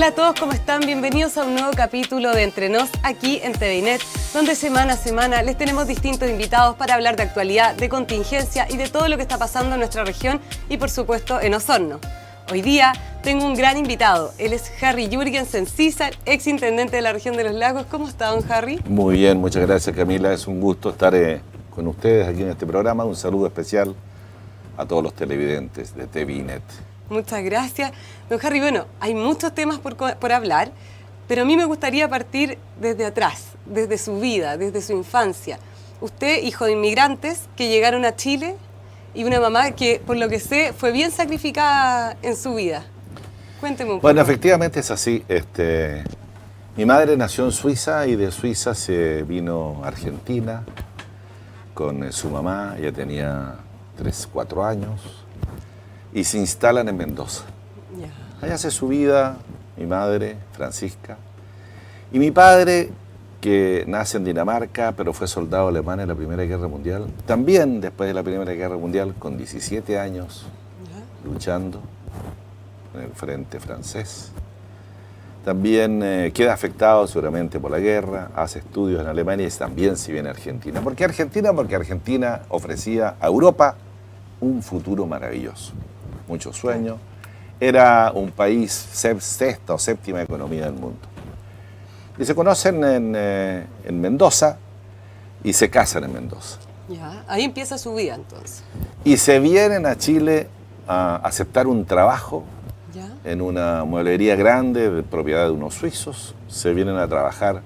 Hola a todos, ¿cómo están? Bienvenidos a un nuevo capítulo de Entre Nos aquí en TViNet, donde semana a semana les tenemos distintos invitados para hablar de actualidad, de contingencia y de todo lo que está pasando en nuestra región y por supuesto en Osorno. Hoy día tengo un gran invitado, él es Harry Jürgensen César, ex intendente de la región de los Lagos. ¿Cómo está, don Harry? Muy bien, muchas gracias, Camila, es un gusto estar con ustedes aquí en este programa. Un saludo especial a todos los televidentes de TViNet. Muchas gracias. Don Harry, bueno, hay muchos temas por hablar, pero a mí me gustaría partir desde atrás, desde su vida, desde su infancia. Usted, hijo de inmigrantes que llegaron a Chile y una mamá que, por lo que sé, fue bien sacrificada en su vida. Cuénteme un poco. Bueno, efectivamente es así. Mi madre nació en Suiza y de Suiza se vino a Argentina con su mamá. Ella tenía 3, 4 años. Y se instalan en Mendoza. Ya. Allá hace su vida mi madre, Francisca, y mi padre, que nace en Dinamarca, pero fue soldado alemán en la Primera Guerra Mundial. También después de la Primera Guerra Mundial, con 17 años, luchando en el frente francés. También queda afectado seguramente por la guerra, hace estudios en Alemania y también se viene a Argentina. ¿Por qué Argentina? Porque Argentina ofrecía a Europa un futuro maravilloso. Muchos sueños. Era un país sexta o séptima economía del mundo. Y se conocen en Mendoza y se casan en Mendoza. Ya, ahí empieza su vida entonces. Y se vienen a Chile a aceptar un trabajo ¿Ya? en una mueblería grande de propiedad de unos suizos. Se vienen a trabajar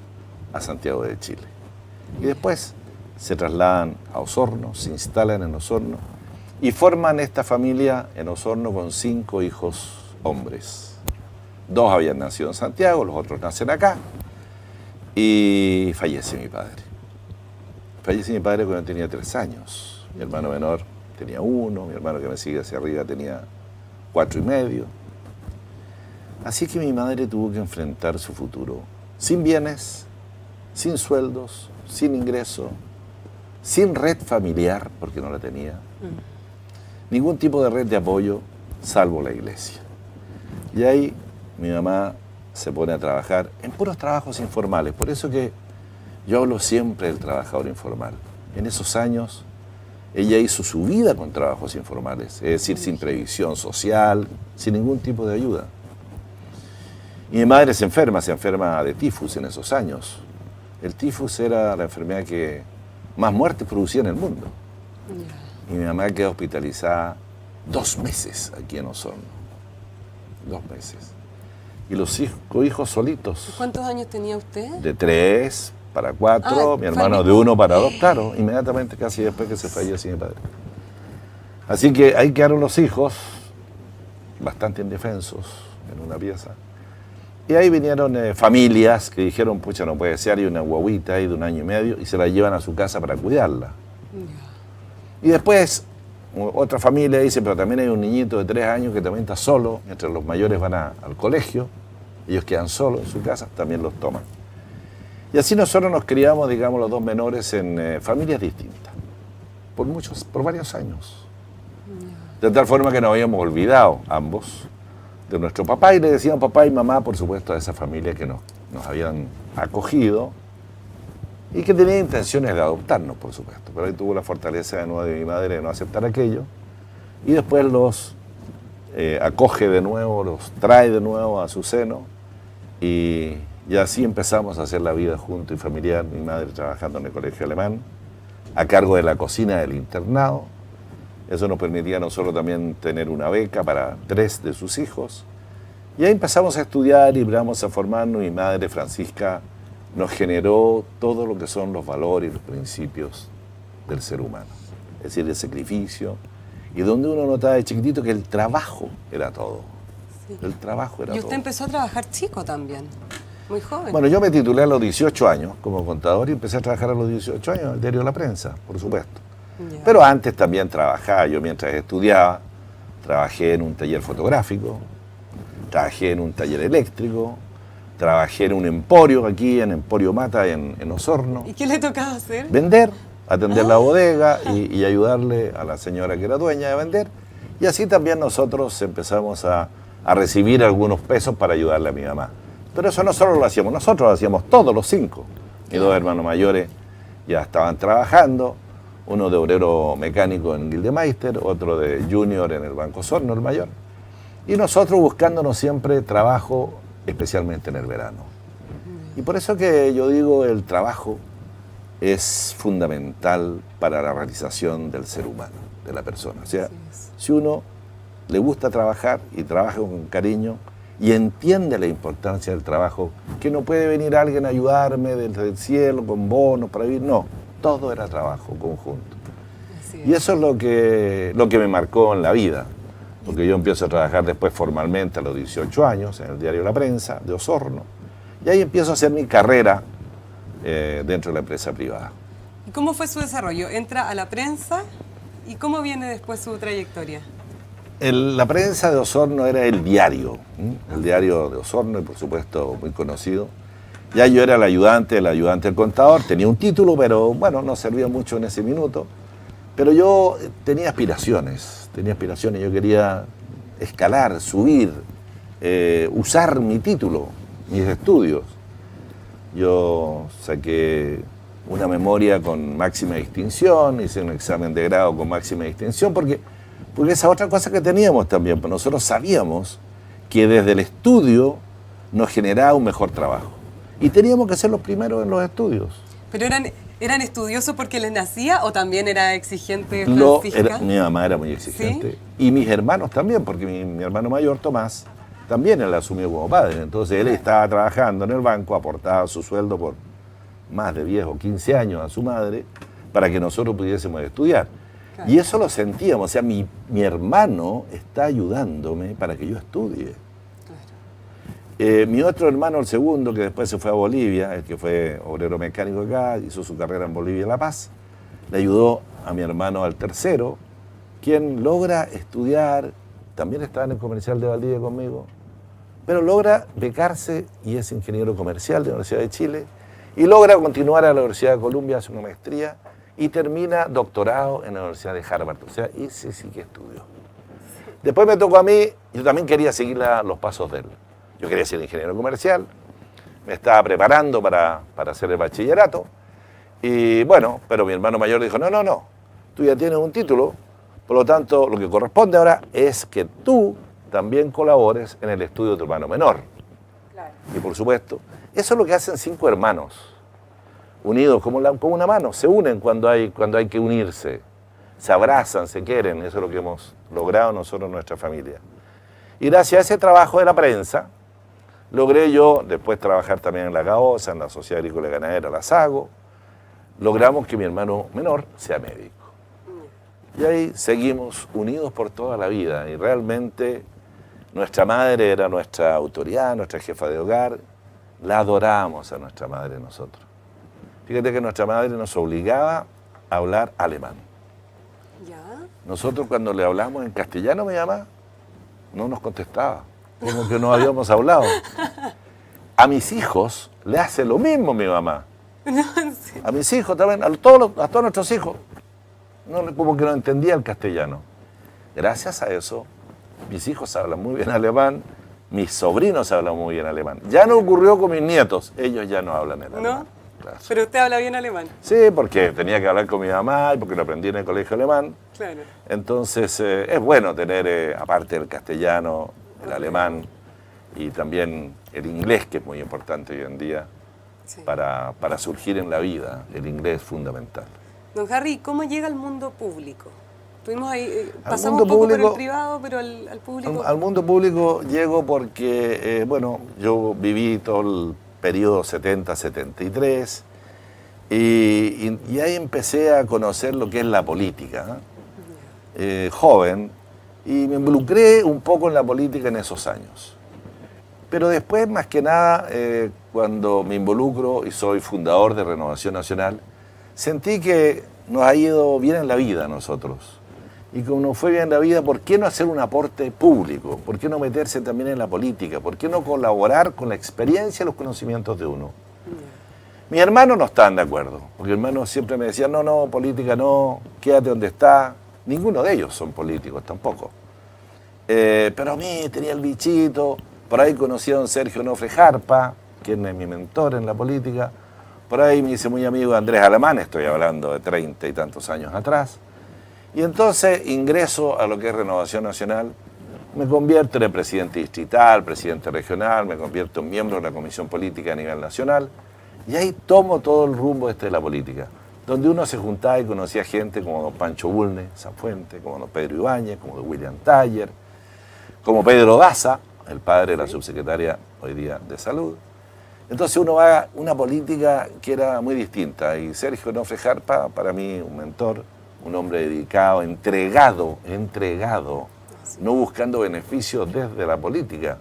a Santiago de Chile. Y después se trasladan a Osorno, se instalan en Osorno. Y forman esta familia en Osorno con 5 hijos hombres. 2 habían nacido en Santiago, los otros nacen acá. Y fallece mi padre. Fallece mi padre cuando tenía 3 años. Mi hermano menor tenía 1, mi hermano que me sigue hacia arriba tenía 4 y medio. Así que mi madre tuvo que enfrentar su futuro sin bienes, sin sueldos, sin ingreso, sin red familiar, porque no la tenía. Ningún tipo de red de apoyo, salvo la iglesia. Y ahí mi mamá se pone a trabajar en puros trabajos informales. Por eso que yo hablo siempre del trabajador informal. En esos años, ella hizo su vida con trabajos informales, es decir, sin previsión social, sin ningún tipo de ayuda. Y mi madre se enferma de tifus en esos años. El tifus era la enfermedad que más muertes producía en el mundo. Y mi mamá queda hospitalizada 2 meses aquí en Osorno. 2 meses. Y los 5 hijos solitos. ¿Cuántos años tenía usted? De 3 para 4, mi hermano de 1 para 2, claro, inmediatamente casi después que se falleció mi padre. Así que ahí quedaron los hijos, bastante indefensos, en una pieza. Y ahí vinieron familias que dijeron, pucha, no puede ser, hay una guaguita ahí de 1 año y medio, y se la llevan a su casa para cuidarla. Y después, otra familia dice, pero también hay un niñito de 3 años que también está solo, mientras los mayores van al colegio, ellos quedan solos en su casa, también los toman. Y así nosotros nos criamos, digamos, los 2 menores en familias distintas, por varios años. De tal forma que nos habíamos olvidado ambos de nuestro papá y le decíamos papá y mamá, por supuesto, a esa familia que nos habían acogido y que tenía intenciones de adoptarnos, por supuesto. Pero ahí tuvo la fortaleza de nuevo de mi madre de no aceptar aquello. Y después los acoge de nuevo, los trae de nuevo a su seno. Y así empezamos a hacer la vida junto y familiar. Mi madre trabajando en el colegio alemán, a cargo de la cocina del internado. Eso nos permitía a nosotros también tener una beca para 3 de sus hijos. Y ahí empezamos a estudiar y empezamos a formarnos. Mi madre, Francisca, nos generó todo lo que son los valores y los principios del ser humano. Es decir, el sacrificio. Y donde uno notaba de chiquitito que el trabajo era todo. Sí. El trabajo era todo. Y usted empezó a trabajar chico también, muy joven. Bueno, yo me titulé a los 18 años como contador y empecé a trabajar a los 18 años en el diario La Prensa, por supuesto. Ya. Pero antes también trabajaba. Yo mientras estudiaba, trabajé en un taller fotográfico, trabajé en un taller eléctrico, trabajé en un emporio aquí, en Emporio Mata, en Osorno. ¿Y qué le tocaba hacer? Vender, atender la bodega y ayudarle a la señora que era dueña de vender. Y así también nosotros empezamos a a recibir algunos pesos para ayudarle a mi mamá. Pero eso no solo lo hacíamos nosotros, lo hacíamos todos los 5. Mis 2 hermanos mayores ya estaban trabajando, uno de obrero mecánico en Gildemeister, otro de junior en el Banco Osorno, el mayor. Y nosotros buscándonos siempre trabajo, especialmente en el verano. Y por eso que yo digo, el trabajo es fundamental para la realización del ser humano, de la persona. O sea, si uno le gusta trabajar y trabaja con cariño y entiende la importancia del trabajo, que no puede venir alguien a ayudarme desde el cielo con bonos para vivir, no, todo era trabajo conjunto. Y eso es lo que me marcó en la vida, porque yo empiezo a trabajar después formalmente a los 18 años en el diario La Prensa de Osorno, y ahí empiezo a hacer mi carrera dentro de la empresa privada. ¿Y cómo fue su desarrollo? ¿Entra a La Prensa y cómo viene después su trayectoria? La Prensa de Osorno era el diario de Osorno, y por supuesto muy conocido. Ya yo era el ayudante del contador, tenía un título, pero bueno, no servía mucho en ese minuto. Pero yo tenía aspiraciones, yo quería escalar, subir, usar mi título, mis estudios. Yo saqué una memoria con máxima distinción, hice un examen de grado con máxima distinción, porque esa otra cosa que teníamos también, pues nosotros sabíamos que desde el estudio nos generaba un mejor trabajo. Y teníamos que ser los primeros en los estudios. ¿Pero eran estudiosos porque les nacía o también era exigente Francisca? Mi mamá era muy exigente. ¿Sí? Y mis hermanos también, porque mi hermano mayor, Tomás, también él asumió como padre. Entonces él estaba trabajando en el banco, aportaba su sueldo por más de 10 o 15 años a su madre para que nosotros pudiésemos estudiar. Claro. Y eso lo sentíamos, o sea, mi hermano está ayudándome para que yo estudie. Claro. Mi otro hermano, el segundo, que después se fue a Bolivia, el que fue obrero mecánico acá, hizo su carrera en Bolivia y La Paz, le ayudó a mi hermano al tercero, quien logra estudiar, también estaba en el comercial de Valdivia conmigo, pero logra becarse y es ingeniero comercial de la Universidad de Chile, y logra continuar a la Universidad de Columbia, hace una maestría, y termina doctorado en la Universidad de Harvard. O sea, ese sí que estudió. Después me tocó a mí, yo también quería seguir los pasos de él. Yo quería ser ingeniero comercial, me estaba preparando para hacer el bachillerato, y bueno, pero mi hermano mayor dijo, no, tú ya tienes un título, por lo tanto, lo que corresponde ahora es que tú también colabores en el estudio de tu hermano menor. Claro. Y por supuesto, eso es lo que hacen 5 hermanos, unidos como una mano, se unen cuando hay que unirse, se abrazan, se quieren, eso es lo que hemos logrado nosotros en nuestra familia. Y gracias a ese trabajo de la prensa, logré yo después trabajar también en la GAOSA, en la Sociedad Agrícola y Ganadera, la SAGO, logramos que mi hermano menor sea médico. Y ahí seguimos unidos por toda la vida, y realmente nuestra madre era nuestra autoridad, nuestra jefa de hogar, la adorábamos a nuestra madre nosotros. Fíjate que nuestra madre nos obligaba a hablar alemán. ¿Ya? Nosotros cuando le hablamos en castellano, mi mamá no nos contestaba, como que no habíamos hablado. A mis hijos le hace lo mismo mi mamá. No, sí. A mis hijos también, a todos nuestros hijos. No, como que no entendía el castellano. Gracias a eso, mis hijos hablan muy bien alemán, mis sobrinos hablan muy bien alemán. Ya no ocurrió con mis nietos, ellos ya no hablan el alemán. ¿No? Claro. ¿Pero usted habla bien alemán? Sí, porque tenía que hablar con mi mamá y porque lo aprendí en el colegio alemán. Claro. Entonces es bueno tener, aparte del castellano, el alemán y también el inglés, que es muy importante hoy en día, sí, para surgir en la vida. El inglés es fundamental. Don Harry, ¿cómo llega al mundo público? Tuvimos ahí, pasamos un poco por el privado, pero al público... Al mundo público llego porque, bueno, yo viví todo el periodo 70-73 y ahí empecé a conocer lo que es la política, joven, y me involucré un poco en la política en esos años. Pero después, más que nada, cuando me involucro y soy fundador de Renovación Nacional, sentí que nos ha ido bien en la vida a nosotros. Y como nos fue bien en la vida, ¿por qué no hacer un aporte público? ¿Por qué no meterse también en la política? ¿Por qué no colaborar con la experiencia y los conocimientos de uno? Mis hermanos no estaban de acuerdo, porque hermanos siempre me decían, no, política no, quédate donde está. Ninguno de ellos son políticos tampoco. pero a mí tenía el bichito. Por ahí conocí a don Sergio Onofre Jarpa, quien es mi mentor en la política. Por ahí me hice muy amigo de Andrés Alamán, estoy hablando de 30 y tantos años atrás. Y entonces ingreso a lo que es Renovación Nacional, me convierto en el presidente distrital, presidente regional, me convierto en miembro de la Comisión Política a nivel nacional, y ahí tomo todo el rumbo de la política, donde uno se juntaba y conocía gente como don Pancho Bulnes, Sanfuente, como don Pedro Ibáñez, como don William Taller, como Pedro Daza, el padre de la subsecretaria hoy día de Salud. Entonces uno va a una política que era muy distinta, y Sergio Onofre Jarpa, para mí un mentor, un hombre dedicado, entregado, no buscando beneficios desde la política,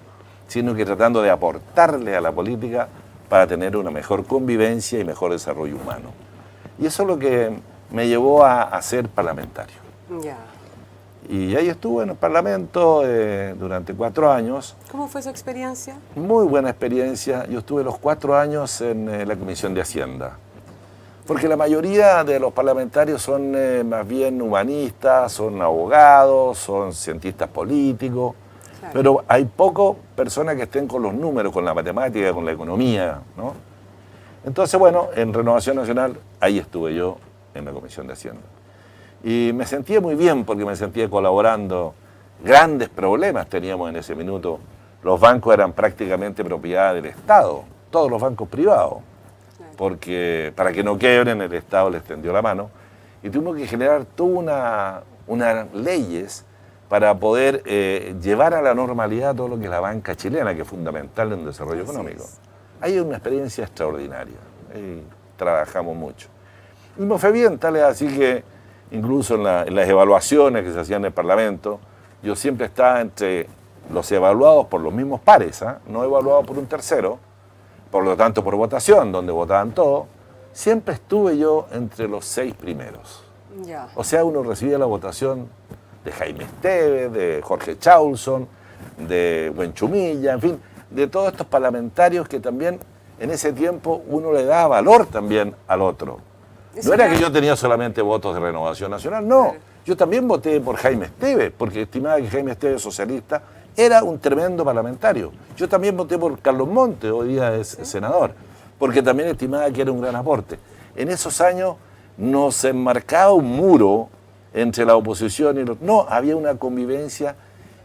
sino que tratando de aportarle a la política para tener una mejor convivencia y mejor desarrollo humano. Y eso es lo que me llevó a ser parlamentario. Ya. Y ahí estuve en el Parlamento durante 4 años. ¿Cómo fue su experiencia? Muy buena experiencia. Yo estuve los 4 años en la Comisión de Hacienda. Porque la mayoría de los parlamentarios son más bien humanistas, son abogados, son cientistas políticos, claro. Pero hay pocas personas que estén con los números, con la matemática, con la economía, ¿no? Entonces, bueno, en Renovación Nacional, ahí estuve yo en la Comisión de Hacienda. Y me sentía muy bien porque me sentía colaborando. Grandes problemas teníamos en ese minuto. Los bancos eran prácticamente propiedad del Estado, todos los bancos privados. Porque para que no quiebren, el Estado les tendió la mano y tuvimos que generar todas unas leyes para poder llevar a la normalidad todo lo que es la banca chilena, que es fundamental en el desarrollo económico. Ahí hay una experiencia extraordinaria, ahí trabajamos mucho. Y me fue bien, tal es así que incluso en las evaluaciones que se hacían en el Parlamento, yo siempre estaba entre los evaluados por los mismos pares, no evaluados por un tercero, por lo tanto por votación, donde votaban todos, siempre estuve yo entre los 6 primeros. Ya. O sea, uno recibía la votación de Jaime Esteves, de Jorge Chaulson, de Buenchumilla, en fin, de todos estos parlamentarios que también en ese tiempo uno le daba valor también al otro. No era que yo tenía solamente votos de Renovación Nacional, no. Claro. Yo también voté por Jaime Esteves, porque estimaba que Jaime Esteves, socialista, era un tremendo parlamentario. Yo también voté por Carlos Montes, hoy día es senador, porque también estimaba que era un gran aporte. En esos años no se enmarcaba un muro entre la oposición y los... No, había una convivencia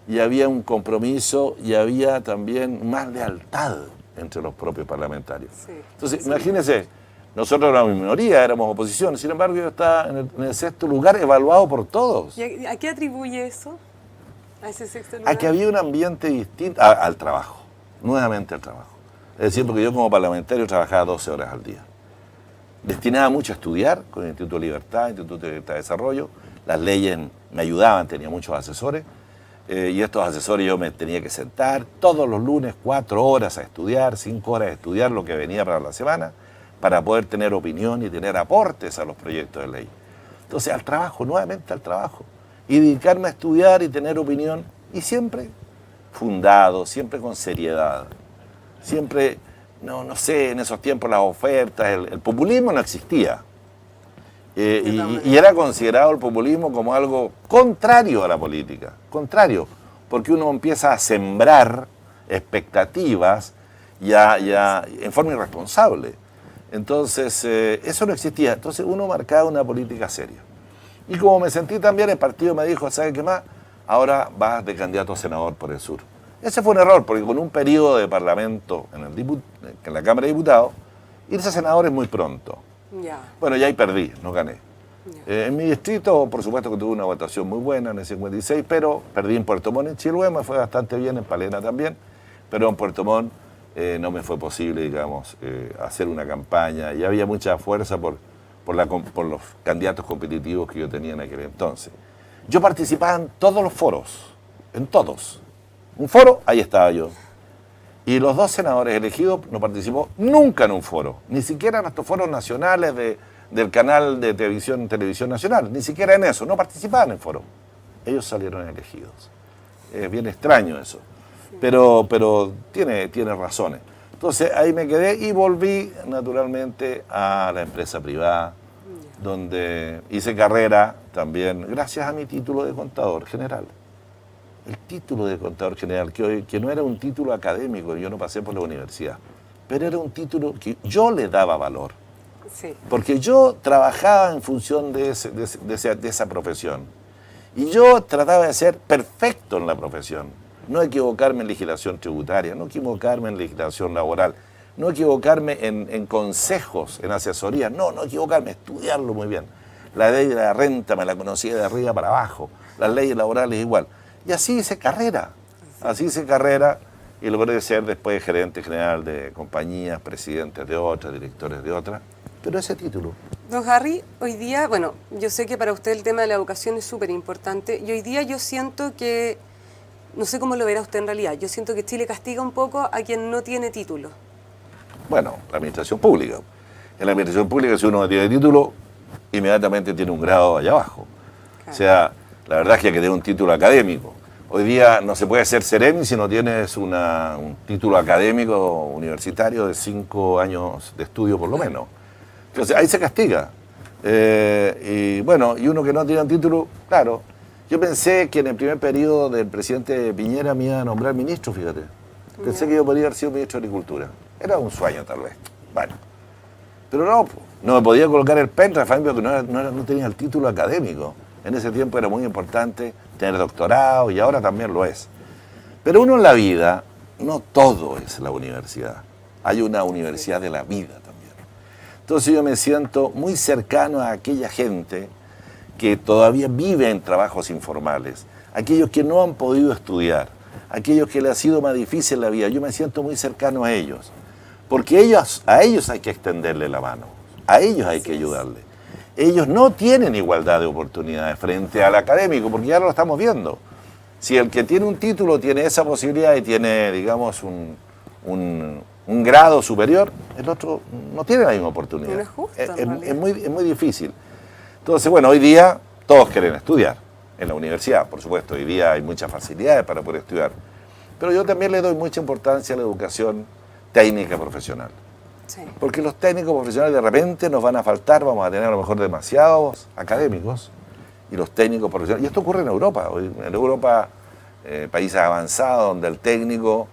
y había un compromiso y había también más lealtad entre los propios parlamentarios. Sí. Entonces, imagínense, nosotros éramos minoría, éramos oposición, sin embargo yo estaba en el 6º lugar evaluado por todos. ¿Y a qué atribuye eso? ¿A ese 6º lugar? A que había un ambiente distinto, al trabajo, nuevamente al trabajo. Es decir, porque yo como parlamentario trabajaba 12 horas al día. Destinaba mucho a estudiar con el Instituto de Libertad, Instituto de Libertad de Desarrollo. Las leyes me ayudaban, tenía muchos asesores. Y estos asesores yo me tenía que sentar todos los lunes 4 horas a estudiar, 5 horas a estudiar lo que venía para la semana, para poder tener opinión y tener aportes a los proyectos de ley. Entonces, al trabajo, nuevamente al trabajo. Y dedicarme a estudiar y tener opinión, y siempre fundado, siempre con seriedad. Siempre, no sé, en esos tiempos las ofertas, el populismo no existía. Y era considerado el populismo como algo contrario a la política, contrario, porque uno empieza a sembrar expectativas ya en forma irresponsable. Entonces, eso no existía. Entonces, uno marcaba una política seria. Y como me sentí también, el partido me dijo, ¿sabe qué más? Ahora vas de candidato a senador por el sur. Ese fue un error, porque con un periodo de parlamento en la Cámara de Diputados, irse a senador es muy pronto. Ya. Bueno, ya ahí perdí, no gané. En mi distrito, por supuesto que tuve una votación muy buena en el 56, pero perdí en Puerto Montt, en Chiloé, me fue bastante bien, en Palena también, pero en Puerto Montt no me fue posible, digamos, hacer una campaña, y había mucha fuerza por los candidatos competitivos que yo tenía en aquel entonces. Yo participaba en todos los foros, en todos. Un foro, ahí estaba yo. Y los 2 senadores elegidos no participó nunca en un foro, ni siquiera en estos foros nacionales del canal de televisión nacional, ni siquiera en eso, no participaban en foro. Ellos salieron elegidos. Es bien extraño eso, pero tiene razones. Entonces ahí me quedé y volví naturalmente a la empresa privada, donde hice carrera también gracias a mi título de contador general. el título de contador general, que no era un título académico, yo no pasé por la universidad, pero era un título que yo le daba valor. Sí. Porque yo trabajaba en función de esa profesión. Y yo trataba de ser perfecto en la profesión. No equivocarme en legislación tributaria, no equivocarme en legislación laboral, no equivocarme en consejos, en asesorías, no equivocarme, estudiarlo muy bien. La ley de la renta me la conocía de arriba para abajo, las leyes laborales igual. Y así hice carrera, y logré ser después gerente general de compañías, presidentes de otras, directores de otras, pero ese título. Don Harry, hoy día, bueno, yo sé que para usted el tema de la educación es súper importante, y hoy día yo siento que, no sé cómo lo verá usted en realidad, yo siento que Chile castiga un poco a quien no tiene título. Bueno, la administración pública. En la administración pública, si uno no tiene título, inmediatamente tiene un grado allá abajo. Claro. O sea, la verdad es que hay que tener un título académico. Hoy día no se puede ser seremi si no tienes un título académico universitario de 5 años de estudio por lo menos. Entonces ahí se castiga. Y bueno, y uno que no tiene un título, claro. Yo pensé que en el primer periodo del presidente Piñera me iba a nombrar ministro, fíjate. Pensé que yo podría haber sido ministro de Agricultura. Era un sueño tal vez. Bueno. Pero no me podía colocar el pendrive, porque no tenía el título académico. En ese tiempo era muy importante tener doctorado y ahora también lo es. Pero uno en la vida, no todo es la universidad. Hay una universidad de la vida también. Entonces yo me siento muy cercano a aquella gente que todavía vive en trabajos informales, aquellos que no han podido estudiar, aquellos que les ha sido más difícil la vida. Yo me siento muy cercano a ellos, porque a ellos hay que extenderle la mano, a ellos hay que ayudarle. Ellos no tienen igualdad de oportunidades frente al académico, porque ya lo estamos viendo. Si el que tiene un título tiene esa posibilidad y tiene, digamos, un grado superior, el otro no tiene la misma oportunidad. No es justo, es muy difícil. Entonces, bueno, hoy día todos quieren estudiar en la universidad, por supuesto. Hoy día hay muchas facilidades para poder estudiar. Pero yo también le doy mucha importancia a la educación técnica profesional. Sí. Porque los técnicos profesionales de repente nos van a faltar, vamos a tener a lo mejor demasiados académicos, y los técnicos profesionales, y esto ocurre en Europa, en Europa, países avanzados, donde el técnico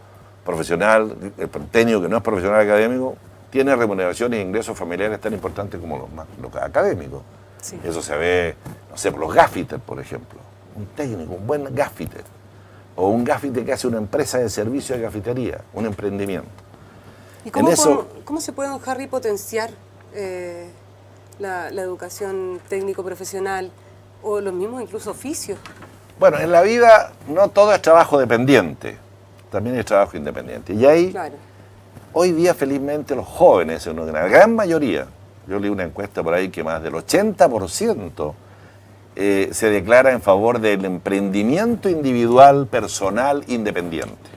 profesional, el técnico que no es profesional académico, tiene remuneraciones e ingresos familiares tan importantes como los académicos. Sí. Eso se ve, no sé, por los gaffiters, por ejemplo. Un técnico, un buen gaffiter, o un gaffiter que hace una empresa de servicio de gafitería, un emprendimiento. ¿Y cómo se puede, don Harry, potenciar la educación técnico-profesional o los mismos incluso oficios? Bueno, en la vida no todo es trabajo dependiente, también es trabajo independiente. Y ahí, claro, hoy día felizmente los jóvenes, en una gran mayoría, yo leí una encuesta por ahí que más del 80% se declara en favor del emprendimiento individual, personal, independiente.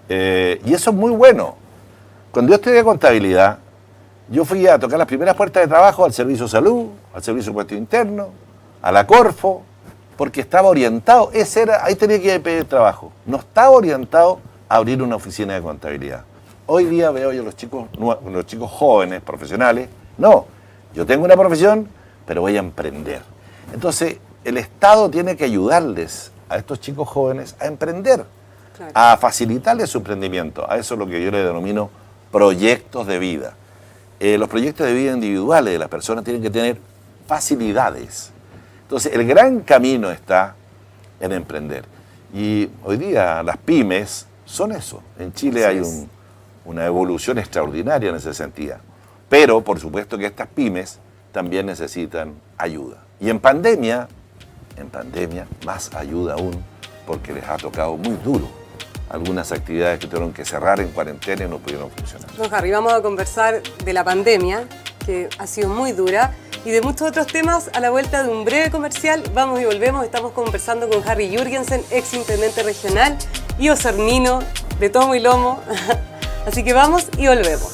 Y eso es muy bueno. Cuando yo estudié contabilidad, yo fui a tocar las primeras puertas de trabajo al Servicio de Salud, al Servicio de Impuesto Interno, a la Corfo, porque estaba orientado, ahí tenía que pedir trabajo. No estaba orientado a abrir una oficina de contabilidad. Hoy día veo yo los chicos jóvenes, profesionales, no, yo tengo una profesión, pero voy a emprender. Entonces, el Estado tiene que ayudarles a estos chicos jóvenes a emprender, claro, a facilitarles su emprendimiento. A eso es lo que yo le denomino proyectos de vida. Los proyectos de vida individuales de las personas tienen que tener facilidades. Entonces, el gran camino está en emprender. Y hoy día las pymes son eso. En Chile hay una evolución extraordinaria en ese sentido. Pero, por supuesto que estas pymes también necesitan ayuda. Y en pandemia, más ayuda aún, porque les ha tocado muy duro algunas actividades que tuvieron que cerrar en cuarentena y no pudieron funcionar. Don Harry, vamos a conversar de la pandemia, que ha sido muy dura, y de muchos otros temas a la vuelta de un breve comercial. Vamos y volvemos. Estamos conversando con Harry Jürgensen, ex intendente regional y osornino de tomo y lomo. Así que vamos y volvemos.